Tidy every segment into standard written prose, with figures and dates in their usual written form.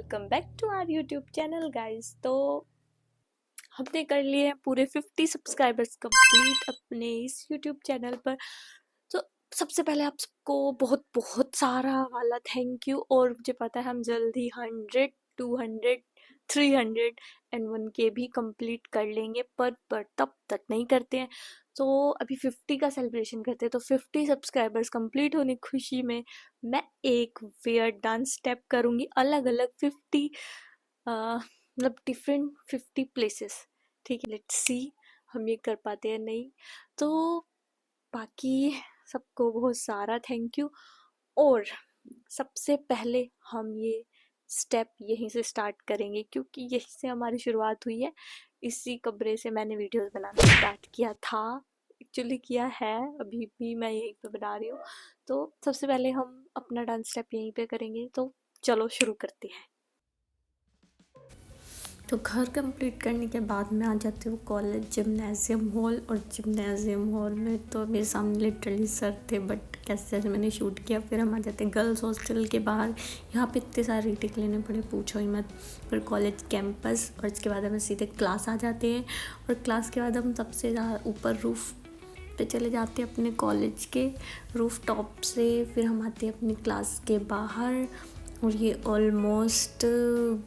Welcome back to our YouTube channel guys. तो हमने कर लिए हैं पूरे 50 सब्सक्राइबर्स कंप्लीट अपने इस यूट्यूब चैनल पर। तो सबसे पहले आप सबको बहुत बहुत सारा वाला थैंक यू। और मुझे पता है हम जल्दी 100, 200, 300 एंड 1K भी कंप्लीट कर लेंगे, पर तब तक नहीं करते हैं। तो अभी 50 का सेलिब्रेशन करते हैं। तो 50 सब्सक्राइबर्स कंप्लीट होने की खुशी में मैं एक वियर्ड डांस स्टेप करूँगी, अलग अलग 50 मतलब डिफरेंट 50 प्लेसेस। ठीक है, लेट्स सी हम ये कर पाते हैं नहीं। तो बाकी सबको बहुत सारा थैंक यू। और सबसे पहले हम ये स्टेप यहीं से स्टार्ट करेंगे क्योंकि यहीं से हमारी शुरुआत हुई है। इसी कमरे से मैंने वीडियोस बनाना स्टार्ट किया था, एक्चुअली किया है, अभी भी मैं यहीं पे बना रही हूँ। तो सबसे पहले हम अपना डांस स्टेप यहीं पे करेंगे। तो चलो शुरू करते हैं। तो घर कंप्लीट करने के बाद मैं आ जाती हूँ कॉलेज जिम्नेजियम हॉल। और जिम्नेजियम हॉल में तो मेरे सामने लिटरली सर थे, बट कैसे मैंने शूट किया। फिर हम आ जाते हैं गर्ल्स हॉस्टल के बाहर। यहाँ पे इतने सारे रीटेक लेने पड़े, पूछो ही मत। फिर कॉलेज कैंपस, और इसके बाद हमें सीधे क्लास आ जाते हैं। और क्लास के बाद हम सबसे ऊपर रूफ पे चले जाते हैं अपने कॉलेज के रूफ टॉप से। फिर हम आते हैं अपनी क्लास के बाहर। और ये ऑलमोस्ट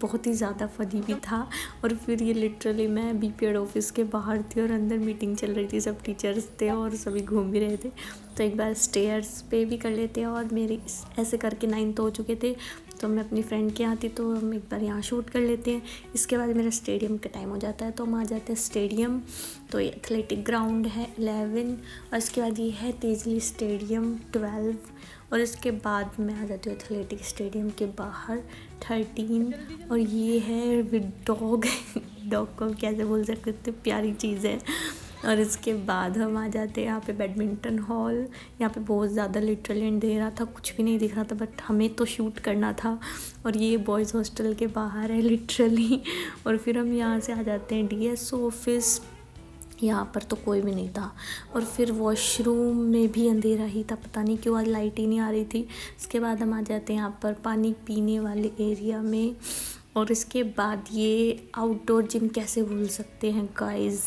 बहुत ही ज़्यादा फनी भी था। और फिर ये लिटरली मैं बीपीएड ऑफिस के बाहर थी और अंदर मीटिंग चल रही थी, सब टीचर्स थे और सभी घूम भी रहे थे। तो एक बार स्टेयर्स पे भी कर लेते हैं। और मेरे ऐसे करके 9 हो चुके थे, तो मैं अपनी फ्रेंड के यहाँ थी, तो हम एक बार यहाँ शूट कर लेते हैं। इसके बाद मेरा स्टेडियम का टाइम हो जाता है, तो हम आ जाते हैं स्टेडियम। तो ये एथलेटिक ग्राउंड है 11, और इसके बाद ये है तेजली स्टेडियम 12। और इसके बाद मैं आ जाती हूँ एथलेटिक स्टेडियम के बाहर 13। और ये है विद डॉग डॉग को कैसे बोल सकते, इतनी प्यारी चीज़ है। और इसके बाद हम आ जाते हैं यहाँ पे बैडमिंटन हॉल। यहाँ पे बहुत ज़्यादा लिटरली अंधेरा था, कुछ भी नहीं दिख रहा था, बट हमें तो शूट करना था। और ये बॉयज़ हॉस्टल के बाहर है लिटरली। और फिर हम यहाँ से आ जाते हैं डीएसओ ऑफिस। यहाँ पर तो कोई भी नहीं था। और फिर वॉशरूम में भी अंधेरा ही था, पता नहीं क्यों आज लाइट ही नहीं आ रही थी। इसके बाद हम आ जाते हैं यहाँ पर पानी पीने वाले एरिया में। और इसके बाद ये आउटडोर जिम कैसे भूल सकते हैं गाइस।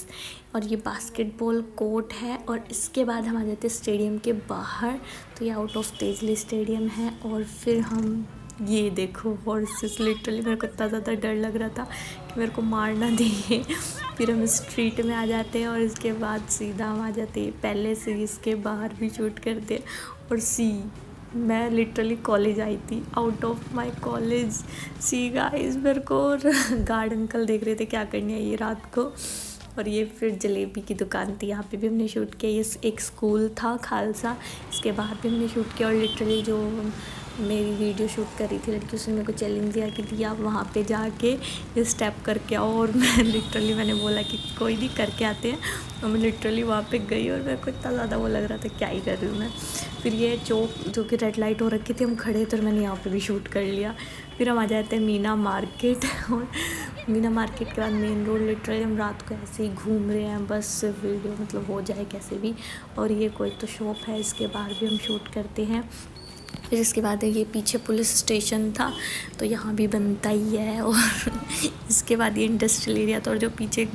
और ये बास्केटबॉल कोर्ट है। और इसके बाद हम आ जाते हैं स्टेडियम के बाहर। तो ये आउट ऑफ तेजली स्टेडियम है। और फिर हम ये देखो हॉर्सेस, लिटरली मेरे को इतना ज़्यादा डर लग रहा था कि मेरे को मार ना देंगे। फिर हम स्ट्रीट में आ जाते हैं। और इसके बाद सीधा हम आ जाते हैं पहले से इसके बाहर भी शूट करते हैं। और मैं लिटरली कॉलेज आई थी, out of my college. See guys, मेरे को गार्ड अंकल देख रहे थे क्या करनी है ये रात को। और ये फिर जलेबी की दुकान थी, यहाँ पे भी हमने शूट किया। ये एक स्कूल था खालसा, इसके बाहर भी हमने शूट किया। और लिटरली जो मेरी वीडियो शूट कर रही थी लड़की, उसने मेरे को चैलेंज दिया कि दिया आप वहाँ पे जाके ये स्टेप करके आओ। और मैंने बोला कि कोई नहीं, करके आते हैं। और मैं लिटरली वहाँ पे गई और मेरे को इतना ज़्यादा वो लग रहा था क्या ही कर रही हूँ मैं। फिर ये चौक जो कि रेड लाइट हो रखी थी, हम खड़े थे और मैंने यहाँ पे भी शूट कर लिया। फिर हम आ जाते हैं मीना मार्केट। और मीना मार्केट के बाद मेन रोड। लिटरली हम रात को ऐसे ही घूम रहे हैं, बस वीडियो मतलब हो जाए कैसे भी। और ये कोई तो शॉप है, इसके बाहर भी हम शूट करते हैं। फिर इसके बाद ये पीछे पुलिस स्टेशन था, तो यहाँ भी बनता ही है। और इसके बाद ये इंडस्ट्रियल एरिया था। और जो पीछे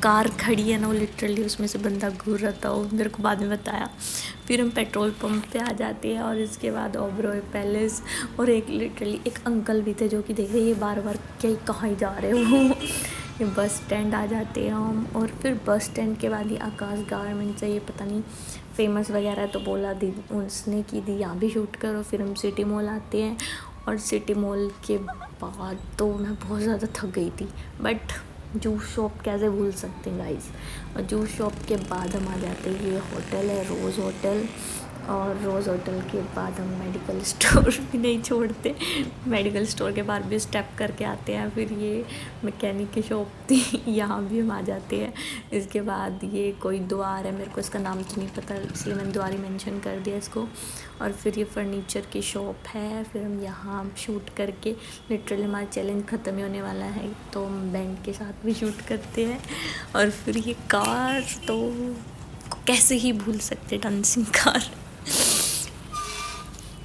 कार खड़ी है ना, वो लिटरली उसमें से बंदा घूर रहा था, वो मेरे को बाद में बताया। फिर हम पेट्रोल पंप पे आ जाते हैं। और इसके बाद ओबरॉय पैलेस। और एक लिटरली एक अंकल भी थे जो कि देख रहे ये बार क्या कहाँ ही जा रहे हो। ये बस स्टैंड आ जाते हैं हम। और फिर बस स्टैंड के बाद ये आकाश गारमेंट्स है, ये पता नहीं फेमस वगैरह है, तो बोला दी उसने कि दी यहाँ भी शूट करो। फिर हम सिटी मॉल आते हैं। और सिटी मॉल के बाद तो मैं बहुत ज़्यादा थक गई थी, बट जूस शॉप कैसे भूल सकते हैं गाइस। और जूस शॉप के बाद हम आ जाते हैं, ये होटल है रोज़ होटल। और रोज़ होटल के बाद हम मेडिकल स्टोर भी नहीं छोड़ते, मेडिकल स्टोर के बाद भी स्टेप करके आते हैं। फिर ये मैकेनिक की शॉप थी, यहाँ भी हम आ जाते हैं। इसके बाद ये कोई द्वार है, मेरे को इसका नाम तो नहीं पता, इसलिए मैंने द्वार ही मेंशन कर दिया इसको। और फिर ये फर्नीचर की शॉप है। फिर हम यहाँ शूट करके लिटरली हमारा चैलेंज ख़त्म ही होने वाला है, तो हम बैंड के साथ भी शूट करते हैं। और फिर ये कार तो कैसे ही भूल सकते, डांसिंग कार।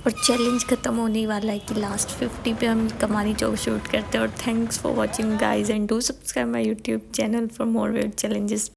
और चैलेंज ख़त्म होने ही वाला है कि लास्ट 50 पे हम कमानी चौक शूट करते हैं। और thanks for watching guys and do subscribe my YouTube channel for more web challenges.